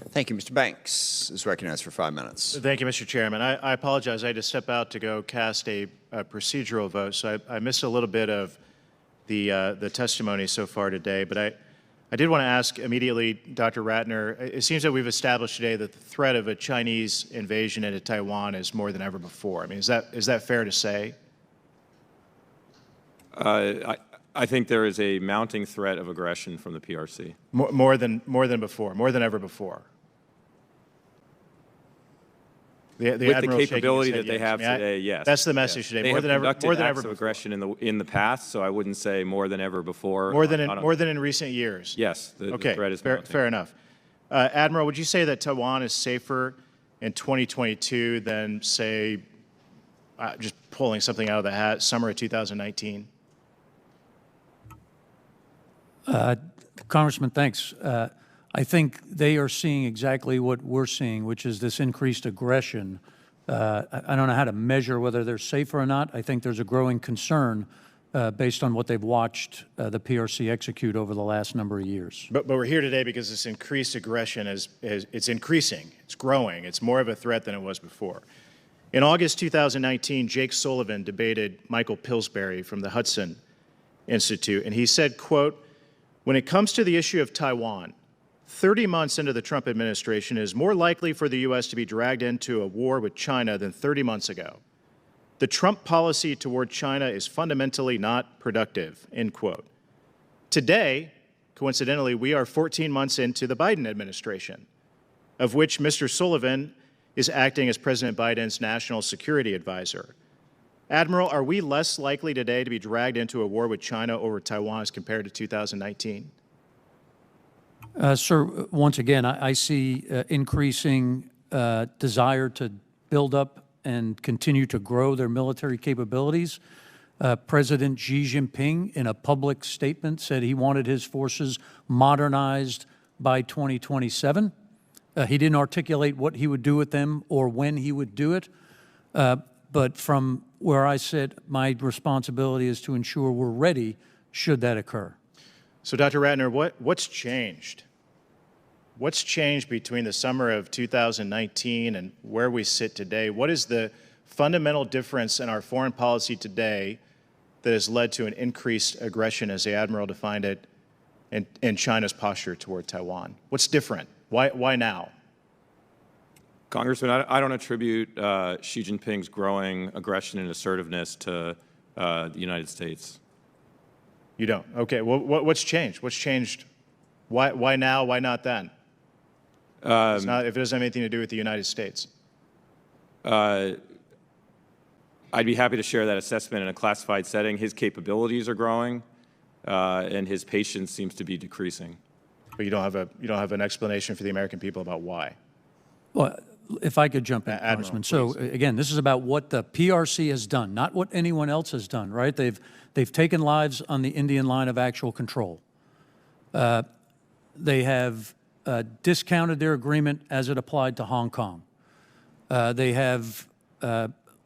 Thank you. Mr. Banks is recognized for 5 minutes. Thank you, Mr. Chairman. I apologize. I had to step out to go cast a procedural vote, so I missed a little bit of the testimony so far today. But I did want to ask immediately, Dr. Ratner, it seems that we've established today that the threat of a Chinese invasion into Taiwan is more than ever before. I mean, is that fair to say? I think there is a mounting threat of aggression from the PRC. More than before, more than ever before. With the capability that they have today, yes. That's the message today. They more have than ever, more than acts ever of before. aggression in the past, so I wouldn't say more than ever before. More than in recent years. Yes, the threat is fair enough. Admiral, would you say that Taiwan is safer in 2022 than, say, just pulling something out of the hat, summer of 2019? Congressman, thanks. I think they are seeing exactly what we're seeing, which is this increased aggression. I don't know how to measure whether they're safer or not. I think there's a growing concern based on what they've watched the PRC execute over the last number of years. But we're here today because this increased aggression it's increasing. It's growing. It's more of a threat than it was before. In August 2019, Jake Sullivan debated Michael Pillsbury from the Hudson Institute, and he said, quote, "When it comes to the issue of Taiwan, 30 months into the Trump administration, it is more likely for the U.S. to be dragged into a war with China than 30 months ago. The Trump policy toward China is fundamentally not productive," end quote. Today, coincidentally, we are 14 months into the Biden administration, of which Mr. Sullivan is acting as President Biden's national security advisor. Admiral, are we less likely today to be dragged into a war with China over Taiwan as compared to 2019? Sir, once again, I see increasing desire to build up and continue to grow their military capabilities. President Xi Jinping, in a public statement, said he wanted his forces modernized by 2027. He didn't articulate what he would do with them or when he would do it. But from where I sit, my responsibility is to ensure we're ready should that occur. So, Dr. Ratner, what's changed? What's changed between the summer of 2019 and where we sit today? What is the fundamental difference in our foreign policy today that has led to an increased aggression, as the Admiral defined it, in China's posture toward Taiwan? What's different? Why now? Congressman, I don't attribute Xi Jinping's growing aggression and assertiveness to the United States. You don't? Okay. Well, what's changed? What's changed? Why now? Why not then? If it doesn't have anything to do with the United States. I'd be happy to share that assessment in a classified setting. His capabilities are growing, and his patience seems to be decreasing. But you don't have an explanation for the American people about why. Well, if I could jump in, Congressman. So again, this is about what the PRC has done, not what anyone else has done, right? They've taken lives on the Indian line of actual control. They have discounted their agreement as it applied to Hong Kong. They have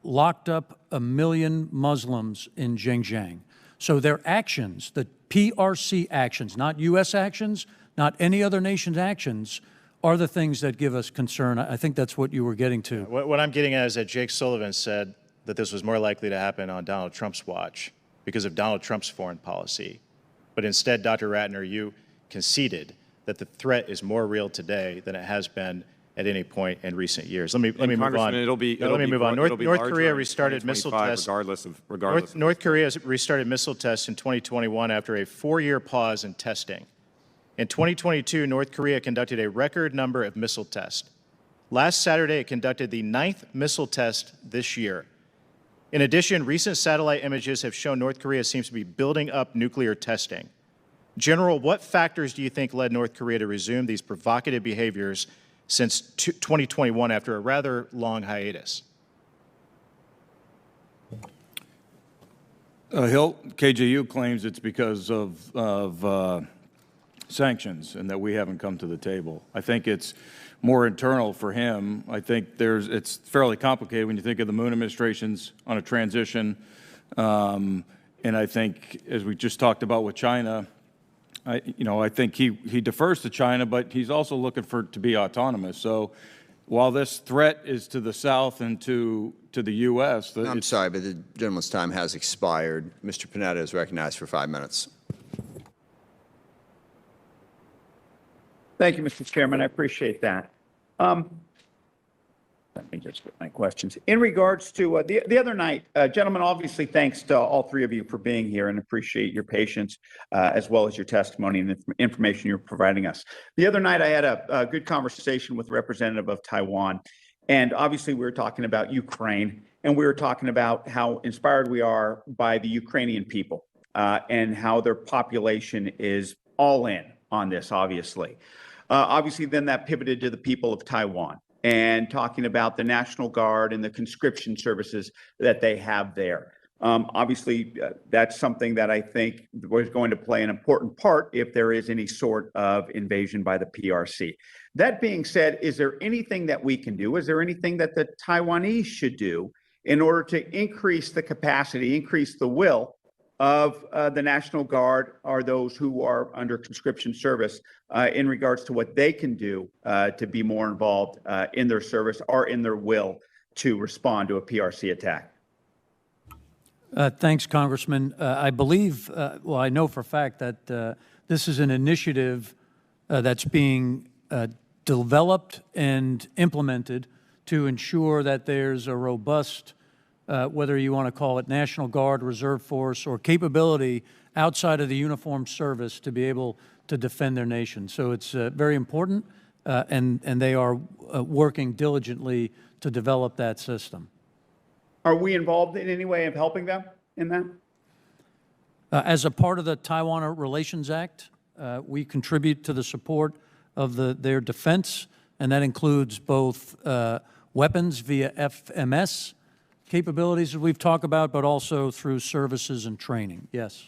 locked up 1 million Muslims in Xinjiang. So their actions, the PRC actions, not U.S. actions, not any other nation's actions, are the things that give us concern. I think that's what you were getting to. What I'm getting at is that Jake Sullivan said that this was more likely to happen on Donald Trump's watch because of Donald Trump's foreign policy. But instead, Dr. Ratner, you conceded that the threat is more real today than it has been at any point in recent years. Let me move on. Let me move on. North Korea restarted missile tests. North Korea restarted missile tests in 2021 after a 4-year pause in testing. In 2022, North Korea conducted a record number of missile tests. Last Saturday, it conducted the 9th missile test this year. In addition, recent satellite images have shown North Korea seems to be building up nuclear testing. General, what factors do you think led North Korea to resume these provocative behaviors since 2021 after a rather long hiatus? KJU claims it's because of sanctions and that we haven't come to the table. I think it's more internal for him. I think it's fairly complicated when you think of the Moon administration's on a transition. And I think, as we just talked about with China, I think he defers to China, but he's also looking to be autonomous. So while this threat is to the south and to the U.S., I'm sorry, but the gentleman's time has expired. Mr. Panetta is recognized for 5 minutes. Thank you, Mr. Chairman. I appreciate that. Let me just get my questions. In regards to the other night, gentlemen, obviously, thanks to all three of you for being here and appreciate your patience as well as your testimony and the information you're providing us. The other night, I had a good conversation with a representative of Taiwan. And obviously, we were talking about Ukraine, and we were talking about how inspired we are by the Ukrainian people and how their population is all in on this, obviously. Obviously, then that pivoted to the people of Taiwan and talking about the National Guard and the conscription services that they have there. Obviously, that's something that I think was going to play an important part if there is any sort of invasion by the PRC. That being said, is there anything that we can do? Is there anything that the Taiwanese should do in order to increase the capacity, increase the will of the National Guard or those who are under conscription service in regards to what they can do to be more involved in their service or in their will to respond to a PRC attack? Thanks, Congressman. I believe, well, I know for a fact that this is an initiative that's being developed and implemented to ensure that there's a robust whether you want to call it National Guard, Reserve Force, or capability outside of the uniformed service to be able to defend their nation. So it's very important, and they are working diligently to develop that system. Are we involved in any way of helping them in that? As a part of the Taiwan Relations Act, we contribute to the support of their defense, and that includes both weapons via FMS, capabilities that we've talked about, but also through services and training. Yes.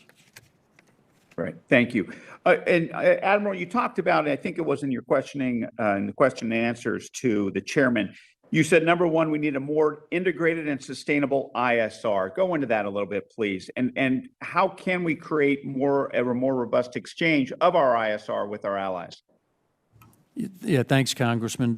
Right. Thank you. And Admiral, you talked about, I think it was in your questioning, in the question and answers to the chairman, you said, number one, we need a more integrated and sustainable ISR. Go into that a little bit, please. And how can we create a more robust exchange of our ISR with our allies? Yeah, thanks, Congressman.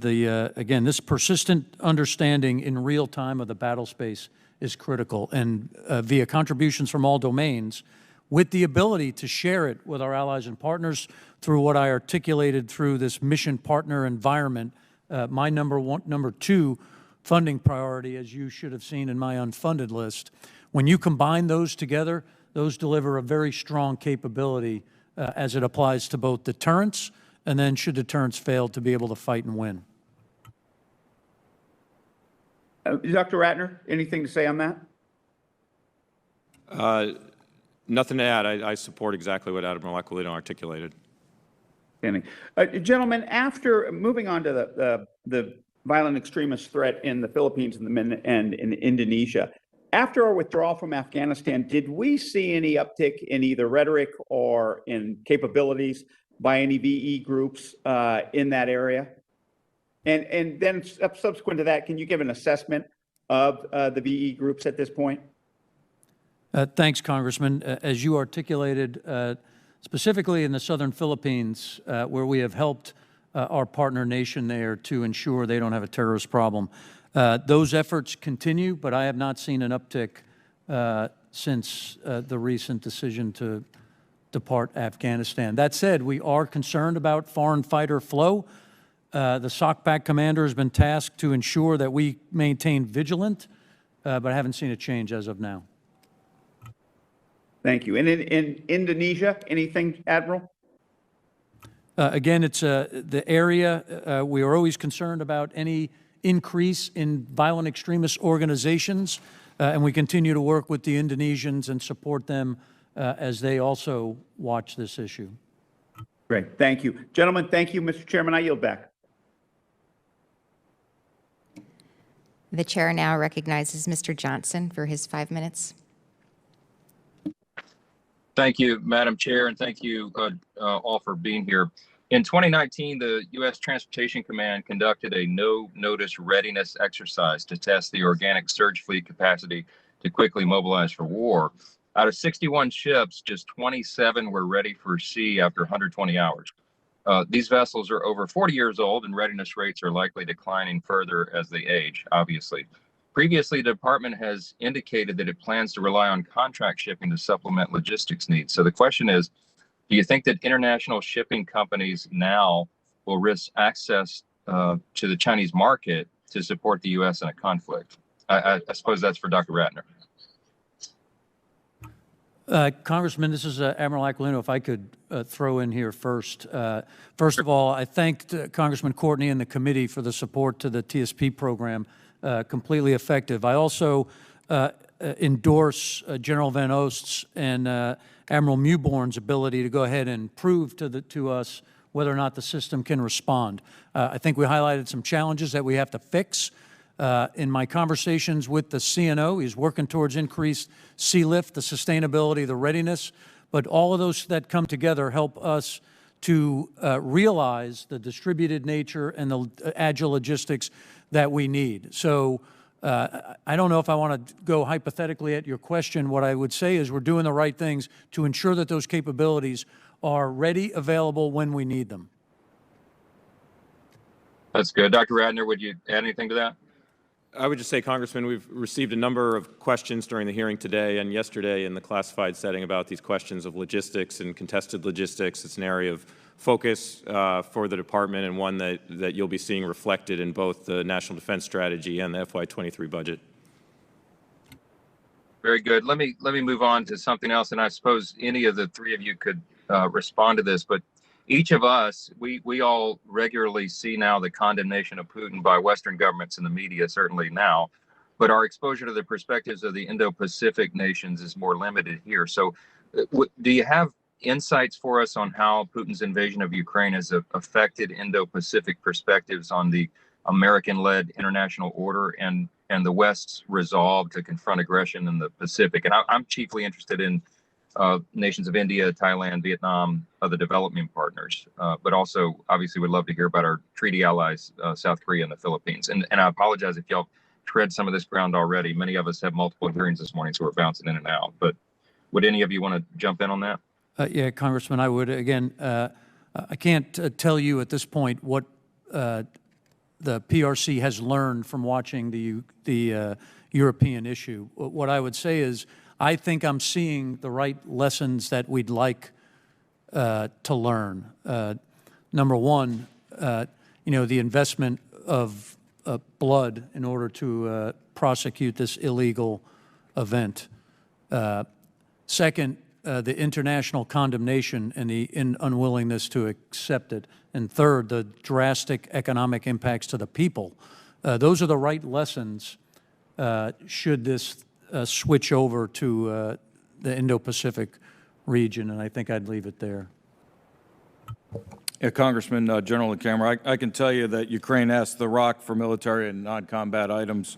Again, this persistent understanding in real time of the battle space is critical, and via contributions from all domains, with the ability to share it with our allies and partners through what I articulated through this mission partner environment. My number two funding priority, as you should have seen in my unfunded list, when you combine those together, those deliver a very strong capability as it applies to both deterrence and then, should deterrence fail, to be able to fight and win. Dr. Ratner, anything to say on that? Nothing to add. I support exactly what Admiral Aquilino articulated. Gentlemen, after moving on to the violent extremist threat in the Philippines and in Indonesia, after our withdrawal from Afghanistan, did we see any uptick in either rhetoric or in capabilities by any VE groups in that area? And then subsequent to that, can you give an assessment of the VE groups at this point? Thanks, Congressman. As you articulated, specifically in the southern Philippines, where we have helped our partner nation there to ensure they don't have a terrorist problem, those efforts continue, but I have not seen an uptick since the recent decision to depart Afghanistan. That said, we are concerned about foreign fighter flow. The SOCPAC commander has been tasked to ensure that we maintain vigilant, but I haven't seen a change as of now. Thank you. And in Indonesia, anything, Admiral? Again, it's the area we are always concerned about any increase in violent extremist organizations, and we continue to work with the Indonesians and support them as they also watch this issue. Great. Thank you. Gentlemen, thank you. Mr. Chairman, I yield back. The chair now recognizes Mr. Johnson for his 5 minutes. Thank you, Madam Chair, and thank you all for being here. In 2019, the U.S. Transportation Command conducted a no-notice readiness exercise to test the organic surge fleet capacity to quickly mobilize for war. Out of 61 ships, just 27 were ready for sea after 120 hours. These vessels are over 40 years old, and readiness rates are likely declining further as they age, obviously. Previously, the department has indicated that it plans to rely on contract shipping to supplement logistics needs. So the question is, do you think that international shipping companies now will risk access to the Chinese market to support the U.S. in a conflict? I suppose that's for Dr. Ratner. Congressman, this is Admiral Aquilino. If I could throw in here first. First of all, I thanked Congressman Courtney and the committee for the support to the TSP program, completely effective. I also endorse General Van Oost's and Admiral Mewborn's ability to go ahead and prove to us whether or not the system can respond. I think we highlighted some challenges that we have to fix. In my conversations with the CNO, he's working towards increased sea lift, the sustainability, the readiness, but all of those that come together help us to realize the distributed nature and the agile logistics that we need. So I don't know if I want to go hypothetically at your question. What I would say is we're doing the right things to ensure that those capabilities are ready, available when we need them. That's good. Dr. Ratner, would you add anything to that? I would just say, Congressman, we've received a number of questions during the hearing today and yesterday in the classified setting about these questions of logistics and contested logistics. It's an area of focus for the department, and one that you'll be seeing reflected in both the National Defense Strategy and the FY23 budget. Very good. Let me move on to something else, and I suppose any of the three of you could respond to this, but each of us, we all regularly see now the condemnation of Putin by Western governments and the media, certainly now, but our exposure to the perspectives of the Indo-Pacific nations is more limited here. So do you have insights for us on how Putin's invasion of Ukraine has affected Indo-Pacific perspectives on the American-led international order and the West's resolve to confront aggression in the Pacific? And I'm chiefly interested in nations of India, Thailand, Vietnam, other development partners, but also obviously would love to hear about our treaty allies, South Korea and the Philippines. And I apologize if y'all tread some of this ground already. Many of us have multiple hearings this morning, so we're bouncing in and out. But would any of you want to jump in on that? Yeah, Congressman, I would. Again, I can't tell you at this point what the PRC has learned from watching the European issue. What I would say is I think I'm seeing the right lessons that we'd like to learn. Number one, the investment of blood in order to prosecute this illegal event. Second, the international condemnation and the unwillingness to accept it. And third, the drastic economic impacts to the people. Those are the right lessons should this switch over to the Indo-Pacific region, and I think I'd leave it there. Yeah, Congressman, General LaCamera, I can tell you that Ukraine asked the ROC for military and non-combat items,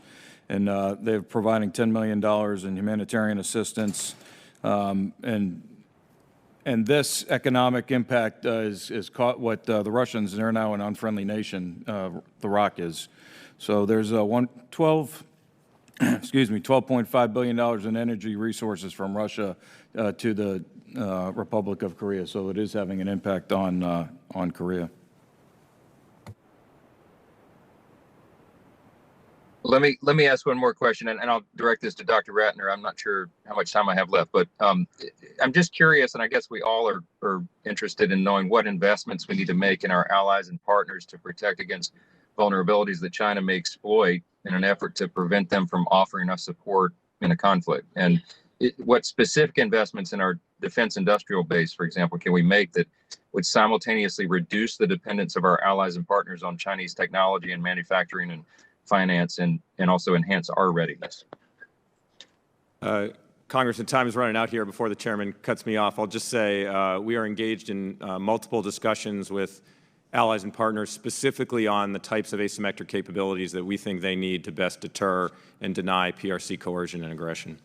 and they're providing $10 million in humanitarian assistance. And this economic impact is caught what the Russians, they're now an unfriendly nation, the ROC is. So there's $12.5 billion in energy resources from Russia to the Republic of Korea. So it is having an impact on Korea. Let me ask one more question, and I'll direct this to Dr. Ratner. I'm not sure how much time I have left, but I'm just curious, and I guess we all are interested in knowing what investments we need to make in our allies and partners to protect against vulnerabilities that China may exploit in an effort to prevent them from offering us support in a conflict. And what specific investments in our defense industrial base, for example, can we make that would simultaneously reduce the dependence of our allies and partners on Chinese technology and manufacturing and finance, and also enhance our readiness? Congressman, time is running out here before the chairman cuts me off. I'll just say we are engaged in multiple discussions with allies and partners specifically on the types of asymmetric capabilities that we think they need to best deter and deny PRC coercion and aggression.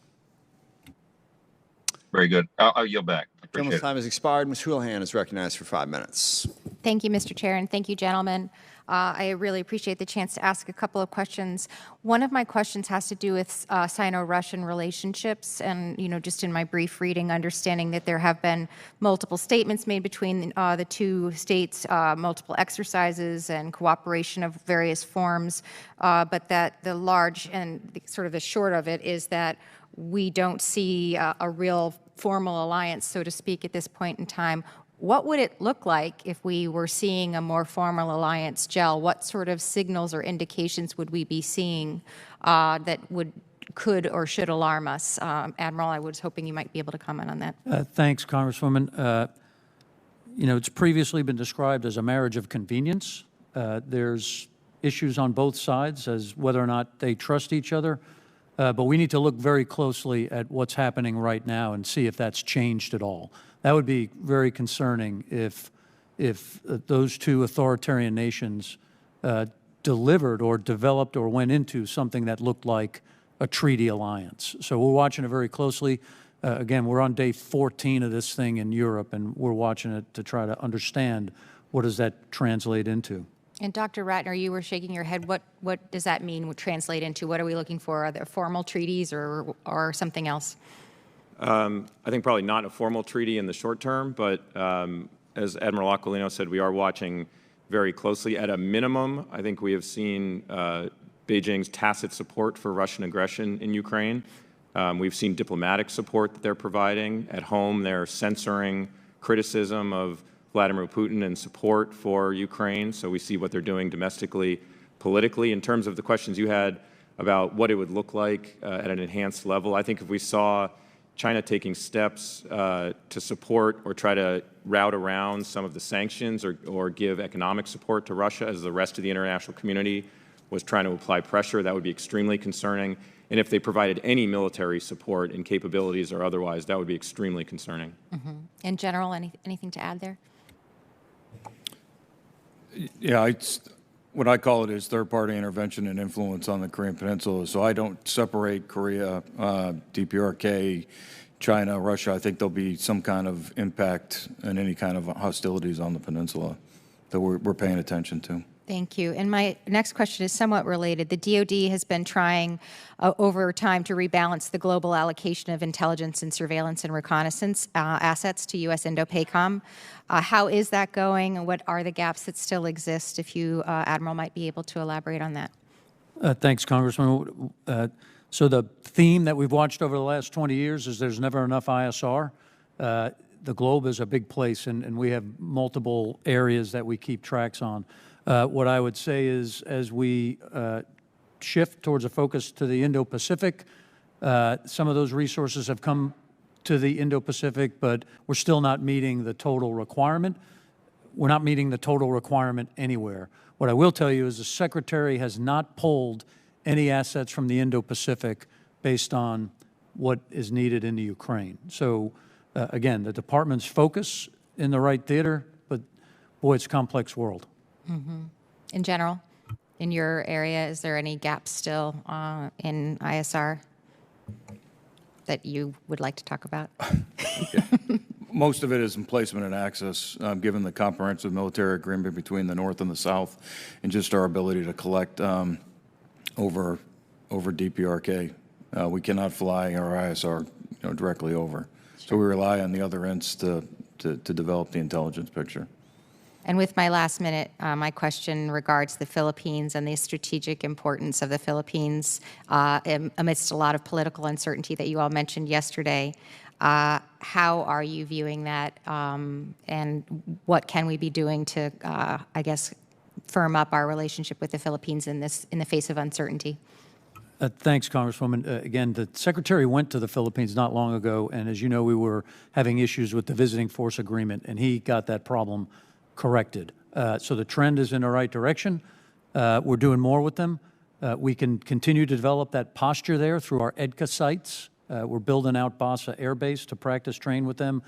Very good. I'll yield back. Gentleman's time has expired. Ms. Houlihan is recognized for 5 minutes. Thank you, Mr. Chair, and thank you, gentlemen. I really appreciate the chance to ask a couple of questions. One of my questions has to do with Sino-Russian relationships, and just in my brief reading, understanding that there have been multiple statements made between the two states, multiple exercises and cooperation of various forms, but that the large and sort of the short of it is that we don't see a real formal alliance, so to speak, at this point in time. What would it look like if we were seeing a more formal alliance gel? What sort of signals or indications would we be seeing that could or should alarm us? Admiral, I was hoping you might be able to comment on that. Thanks, Congresswoman. It's previously been described as a marriage of convenience. There's issues on both sides as whether or not they trust each other. But we need to look very closely at what's happening right now and see if that's changed at all. That would be very concerning if those two authoritarian nations delivered or developed or went into something that looked like a treaty alliance. So we're watching it very closely. Again, we're on day 14 of this thing in Europe, and we're watching it to try to understand what does that translate into. And Dr. Ratner, you were shaking your head. What does that mean, would translate into? What are we looking for? Are there formal treaties or something else? I think probably not a formal treaty in the short term, but as Admiral Aquilino said, we are watching very closely. At a minimum, I think we have seen Beijing's tacit support for Russian aggression in Ukraine. We've seen diplomatic support that they're providing. At home, they're censoring criticism of Vladimir Putin and support for Ukraine. So we see what they're doing domestically, politically. In terms of the questions you had about what it would look like at an enhanced level, I think if we saw China taking steps to support or try to route around some of the sanctions or give economic support to Russia as the rest of the international community was trying to apply pressure, that would be extremely concerning. And if they provided any military support and capabilities or otherwise, that would be extremely concerning. Mm-hmm. In general, anything to add there? Yeah, what I call it is third-party intervention and influence on the Korean Peninsula. So I don't separate Korea, DPRK, China, Russia. I think there'll be some kind of impact and any kind of hostilities on the peninsula that we're paying attention to. Thank you. And my next question is somewhat related. The DoD has been trying over time to rebalance the global allocation of intelligence and surveillance and reconnaissance assets to U.S. Indo-PACOM. How is that going, and what are the gaps that still exist? If you, Admiral, might be able to elaborate on that. Thanks, Congressman. So the theme that we've watched over the last 20 years is there's never enough ISR. The globe is a big place, and we have multiple areas that we keep tracks on. What I would say is as we shift towards a focus to the Indo-Pacific, some of those resources have come to the Indo-Pacific, but we're still not meeting the total requirement. We're not meeting the total requirement anywhere. What I will tell you is the Secretary has not pulled any assets from the Indo-Pacific based on what is needed in the Ukraine. So again, the department's focus in the right theater, but boy, it's a complex world. Mm-hmm. In general, in your area, is there any gaps still in ISR that you would like to talk about? Most of it is in placement and access, given the comprehensive military agreement between the North and the South, and just our ability to collect over DPRK. We cannot fly our ISR directly over. So we rely on the other ends to develop the intelligence picture. And with my last minute, my question regards the Philippines and the strategic importance of the Philippines amidst a lot of political uncertainty that you all mentioned yesterday. How are you viewing that, and what can we be doing to, I guess, firm up our relationship with the Philippines in the face of uncertainty? Thanks, Congresswoman. Again, the Secretary went to the Philippines not long ago, and as you know, we were having issues with the visiting force agreement, and he got that problem corrected. So the trend is in the right direction. We're doing more with them. We can continue to develop that posture there through our EDCA sites. We're building out Basa Air Base to practice train with them,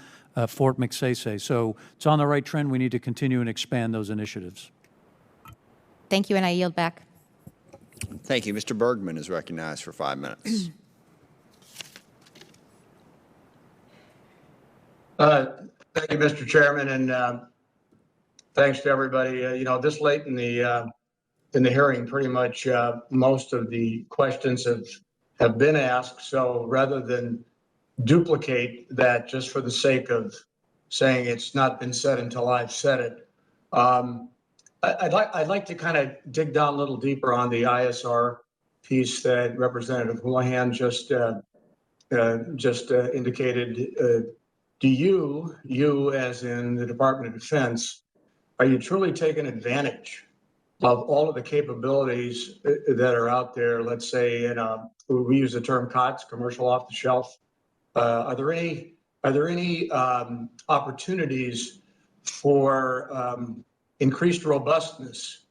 Fort Magsaysay. So it's on the right trend. We need to continue and expand those initiatives. Thank you, and I yield back. Thank you. Mr. Bergman is recognized for 5 minutes. Thank you, Mr. Chairman, and Thanks to everybody. This late in the hearing, pretty much most of the questions have been asked. So rather than duplicate that just for the sake of saying it's not been said until I've said it, I'd like to kind of dig down a little deeper on the ISR piece that Representative Houlihan just indicated. Do you as in the Department of Defense, are you truly taking advantage of all of the capabilities that are out there? Let's say we use the term COTS, commercial off the shelf. Are there any opportunities for increased robustness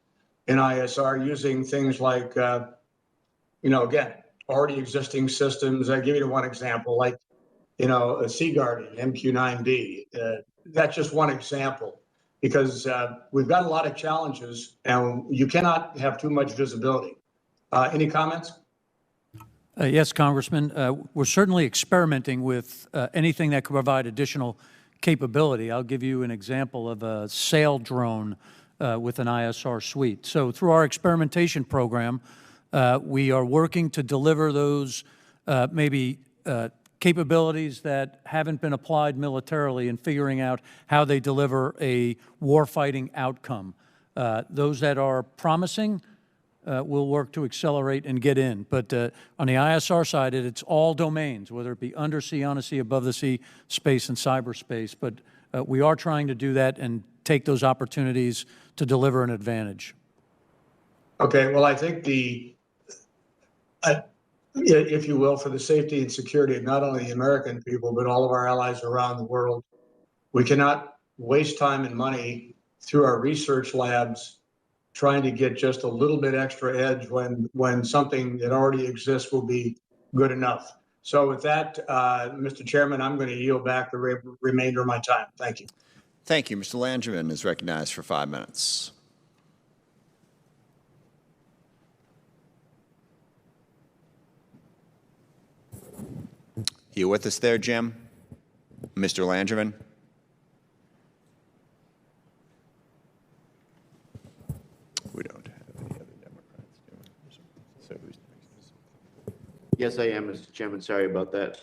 in ISR using things like, again, already existing systems? I give you one example, like, a Sea Guardian, MQ-9B. That's just one example, because we've got a lot of challenges and you cannot have too much visibility. Any comments? Yes, Congressman. We're certainly experimenting with anything that could provide additional capability. I'll give you an example of a sail drone with an ISR suite. So through our experimentation program, we are working to deliver those capabilities that haven't been applied militarily and figuring out how they deliver a warfighting outcome. Those that are promising, we'll work to accelerate and get in. But on the ISR side, it's all domains, whether it be undersea, on the sea, above the sea, space, and cyberspace. But we are trying to do that and take those opportunities to deliver an advantage. Okay, well, I think if you will, for the safety and security of not only the American people, but all of our allies around the world, we cannot waste time and money through our research labs trying to get just a little bit extra edge when something that already exists will be good enough. So with that, Mr. Chairman, I'm going to yield back the remainder of my time. Thank you. Thank you. Mr. Langevin is recognized for 5 minutes. You with us there, Jim? Mr. Langevin? We don't have any other Democrats, do we? So who's next? Yes, I am, Mr. Chairman. Sorry about that.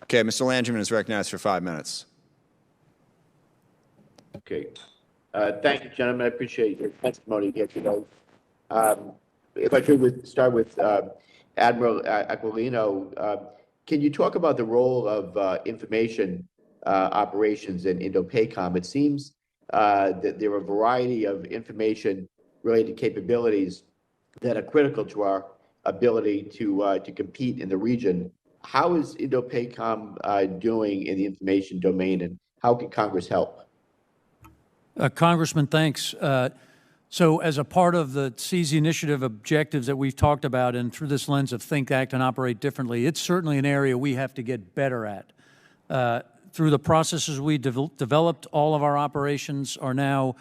Okay, Mr. Langevin is recognized for 5 minutes. Okay. Thank you, gentlemen. I appreciate your testimony here today. If I could start with Admiral Aquilino, can you talk about the role of information operations in Indo-PACOM? It seems that there are a variety of information-related capabilities that are critical to our ability to compete in the region. How is Indo-PACOM doing in the information domain, and how can Congress help? Congressman, thanks. So as a part of the Seize Initiative objectives that we've talked about, and through this lens of think, act, and operate differently, it's certainly an area we have to get better at. Through the processes we developed, all of our operations are now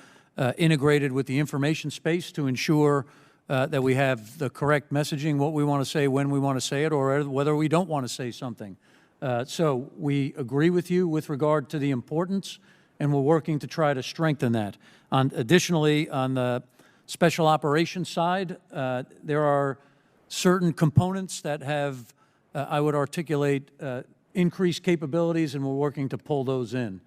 integrated with the information space to ensure that we have the correct messaging, what we want to say, when we want to say it, or whether we don't want to say something. So we agree with you with regard to the importance, and we're working to try to strengthen that. Additionally, on the special operations side, there are certain components that have, I would articulate, increased capabilities, and we're working to pull those in.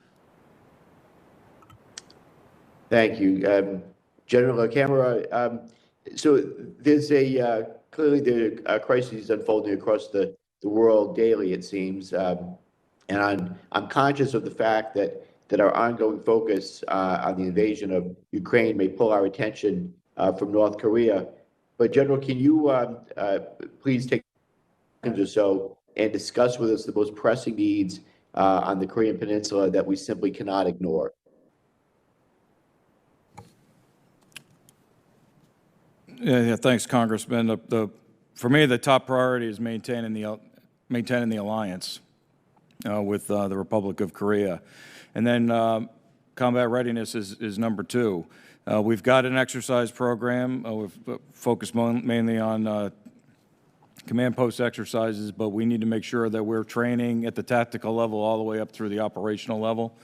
Thank you. General LaCamera, so there's clearly the crisis unfolding across the world daily, it seems. And I'm conscious of the fact that our ongoing focus on the invasion of Ukraine may pull our attention from North Korea. But General, can you please take seconds or so and discuss with us the most pressing needs on the Korean Peninsula that we simply cannot ignore? Yeah, thanks, Congressman. For me, the top priority is maintaining the alliance with the Republic of Korea. And then combat readiness is number two. We've got an exercise program. We've focused mainly on command post exercises, but we need to make sure that we're training at the tactical level all the way up through the operational level.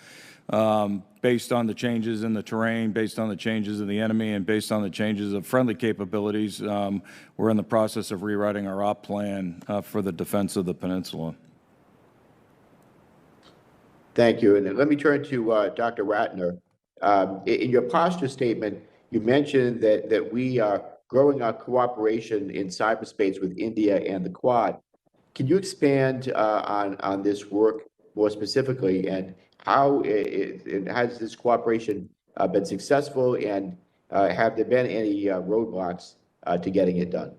based on the changes in the terrain, based on the changes in the enemy, and based on the changes of friendly capabilities. We're in the process of rewriting our op plan for the defense of the peninsula. Thank you. And let me turn to Dr. Ratner. In your posture statement, you mentioned that we are growing our cooperation in cyberspace with India and the Quad. Can you expand on this work more specifically, and how has this cooperation been successful, and have there been any roadblocks to getting it done?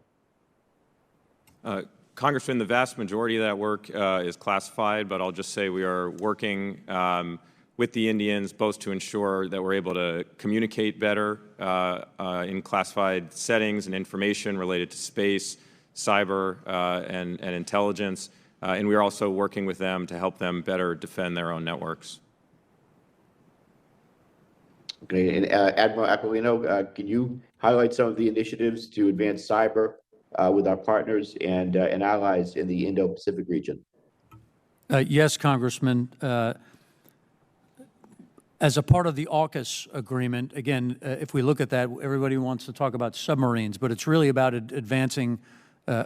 Congressman, the vast majority of that work is classified, but I'll just say we are working with the Indians both to ensure that we're able to communicate better in classified settings and information related to space, cyber, and intelligence. And we are also working with them to help them better defend their own networks. Okay, and Admiral Aquilino, can you highlight some of the initiatives to advance cyber with our partners and allies in the Indo-Pacific region? Yes, Congressman. As a part of the AUKUS agreement, again, if we look at that, everybody wants to talk about submarines, but it's really about advancing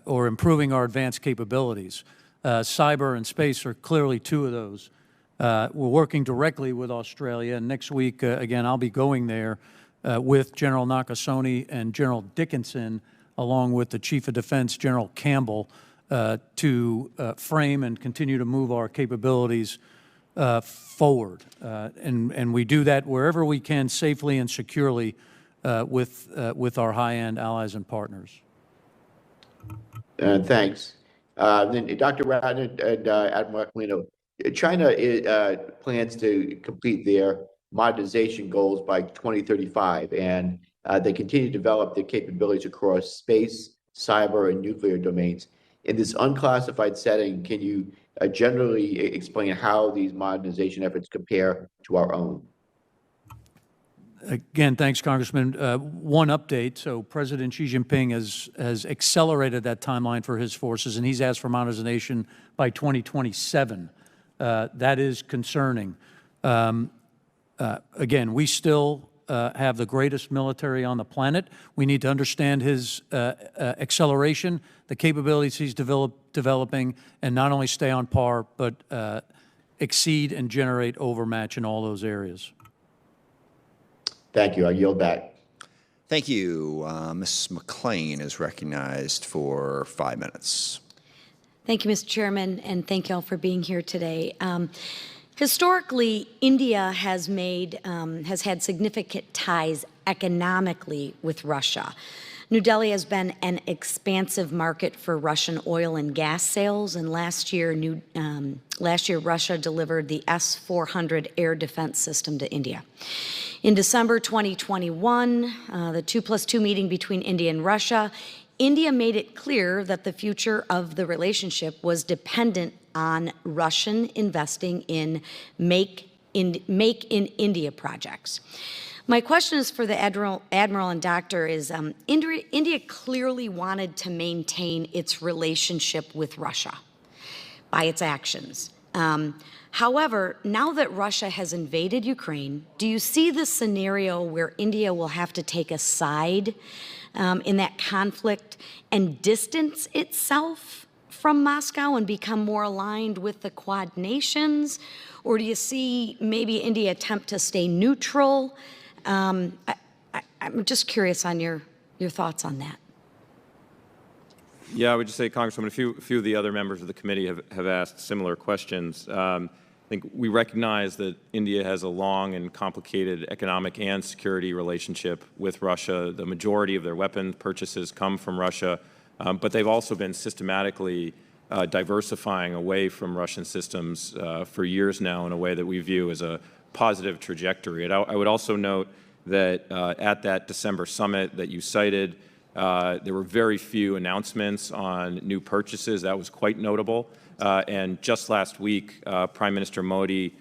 or improving our advanced capabilities. Cyber and space are clearly two of those. We're working directly with Australia, and next week, again, I'll be going there with General Nakasone and General Dickinson, along with the Chief of Defense, General Campbell, to frame and continue to move our capabilities forward. And we do that wherever we can safely and securely with our high-end allies and partners. Thanks. Then Dr. Ratner and Admiral Aquilino, China plans to complete their modernization goals by 2035, and they continue to develop their capabilities across space, cyber, and nuclear domains. In this unclassified setting, can you generally explain how these modernization efforts compare to our own? Again, thanks, Congressman. One update. So President Xi Jinping has accelerated that timeline for his forces, and he's asked for modernization by 2027. That is concerning. Again, we still have the greatest military on the planet. We need to understand his acceleration, the capabilities he's developing, and not only stay on par, but exceed and generate overmatch in all those areas. Thank you. I yield back. Thank you. Ms. McClain is recognized for 5 minutes. Thank you, Mr. Chairman, and thank you all for being here today. Historically, India has had significant ties economically with Russia. New Delhi has been an expansive market for Russian oil and gas sales, and last year Russia delivered the S-400 air defense system to India. In December 2021, the 2+2 meeting between India and Russia, India made it clear that the future of the relationship was dependent on Russian investing in Make in India projects. My question is for the Admiral and Doctor is, India clearly wanted to maintain its relationship with Russia by its actions. However, now that Russia has invaded Ukraine, do you see the scenario where India will have to take a side in that conflict and distance itself from Moscow and become more aligned with the Quad nations? Or do you see maybe India attempt to stay neutral? I'm just curious on your thoughts on that. Yeah, I would just say, Congresswoman, a few of the other members of the committee have asked similar questions. I think we recognize that India has a long and complicated economic and security relationship with Russia. The majority of their weapon purchases come from Russia, but they've also been systematically diversifying away from Russian systems for years now in a way that we view as a positive trajectory. And I would also note that at that December summit that you cited, there were very few announcements on new purchases. That was quite notable. And just last week, Prime Minister Modi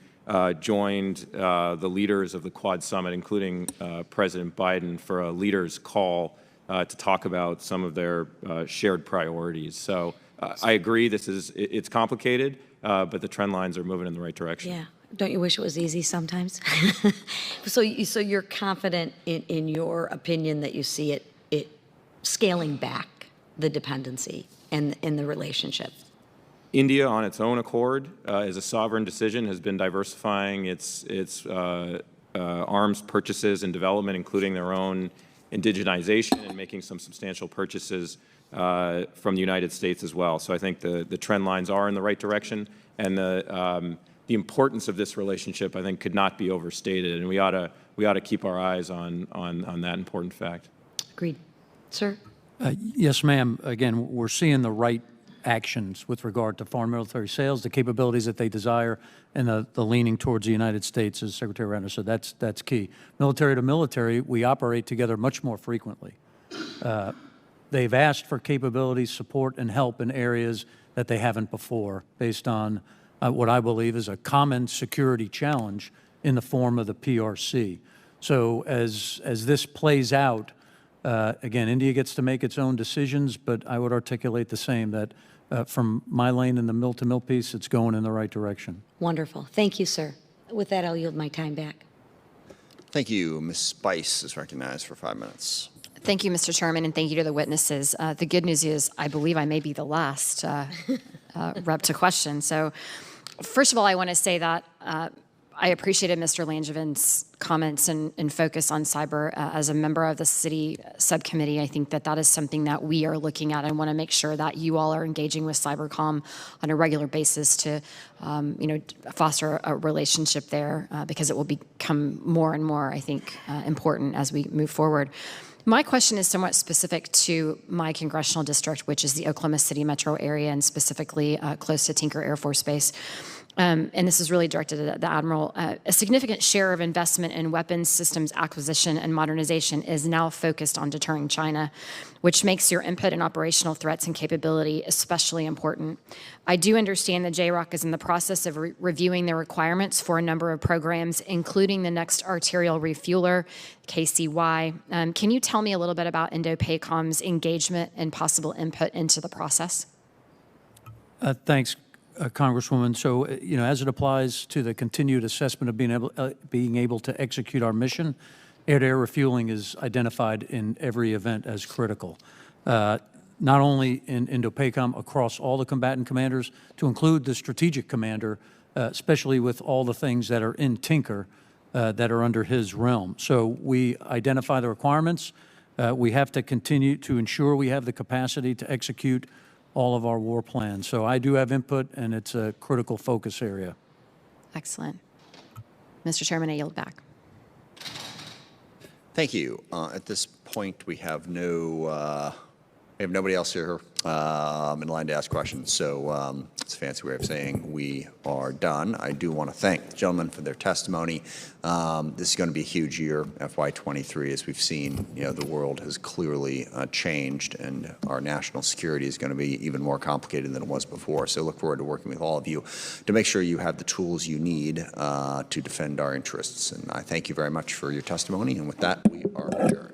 joined the leaders of the Quad Summit, including President Biden, for a leaders' call to talk about some of their shared priorities. So I agree, it's complicated, but the trend lines are moving in the right direction. Yeah. Don't you wish it was easy sometimes? So you're confident in your opinion that you see it scaling back the dependency and in the relationship? India, on its own accord, as a sovereign decision, has been diversifying its arms purchases and development, including their own indigenization, and making some substantial purchases from the United States as well. So I think the trend lines are in the right direction, and the importance of this relationship, I think, could not be overstated, and we ought to keep our eyes on that important fact. Agreed. Sir? Yes, ma'am. Again, we're seeing the right actions with regard to foreign military sales, the capabilities that they desire, and the leaning towards the United States, as Secretary Ratner said. That's key. Military to military, we operate together much more frequently. They've asked for capabilities, support, and help in areas that they haven't before, based on what I believe is a common security challenge in the form of the PRC. So as this plays out, again, India gets to make its own decisions, but I would articulate the same, that from my lane in the mill-to-mill piece, it's going in the right direction. Wonderful. Thank you, sir. With that, I'll yield my time back. Thank you. Ms. Spice is recognized for 5 minutes. Thank you, Mr. Chairman, and thank you to the witnesses. The good news is I believe I may be the last rep to question. So first of all, I want to say that I appreciated Mr. Langevin's comments and focus on cyber. As a member of the city subcommittee, I think that is something that we are looking at. I want to make sure that you all are engaging with Cybercom on a regular basis to, foster a relationship there because it will become more and more, I think, important as we move forward. My question is somewhat specific to my congressional district, which is the Oklahoma City metro area, and specifically close to Tinker Air Force Base. And this is really directed at the Admiral. A significant share of investment in weapons systems acquisition and modernization is now focused on deterring China, which makes your input in operational threats and capability especially important. I do understand that JROC is in the process of reviewing the requirements for a number of programs, including the next arterial refueler, KCY. Can you tell me a little bit about Indo-PACOM's engagement and possible input into the process? Thanks, Congresswoman. So, as it applies to the continued assessment of being able to execute our mission, air-to-air refueling is identified in every event as critical. Not only in Indo-PACOM, across all the combatant commanders, to include the strategic commander, especially with all the things that are in Tinker that are under his realm. So we identify the requirements. We have to continue to ensure we have the capacity to execute all of our war plans. So I do have input, and it's a critical focus area. Excellent. Mr. Chairman, I yield back. Thank you. At this point, we have nobody else here in line to ask questions. So it's a fancy way of saying we are done. I do want to thank the gentlemen for their testimony. This is going to be a huge year, FY23, as we've seen. The world has clearly changed, and our national security is going to be even more complicated than it was before. So look forward to working with all of you to make sure you have the tools you need to defend our interests. And I thank you very much for your testimony. And with that, we are adjourned.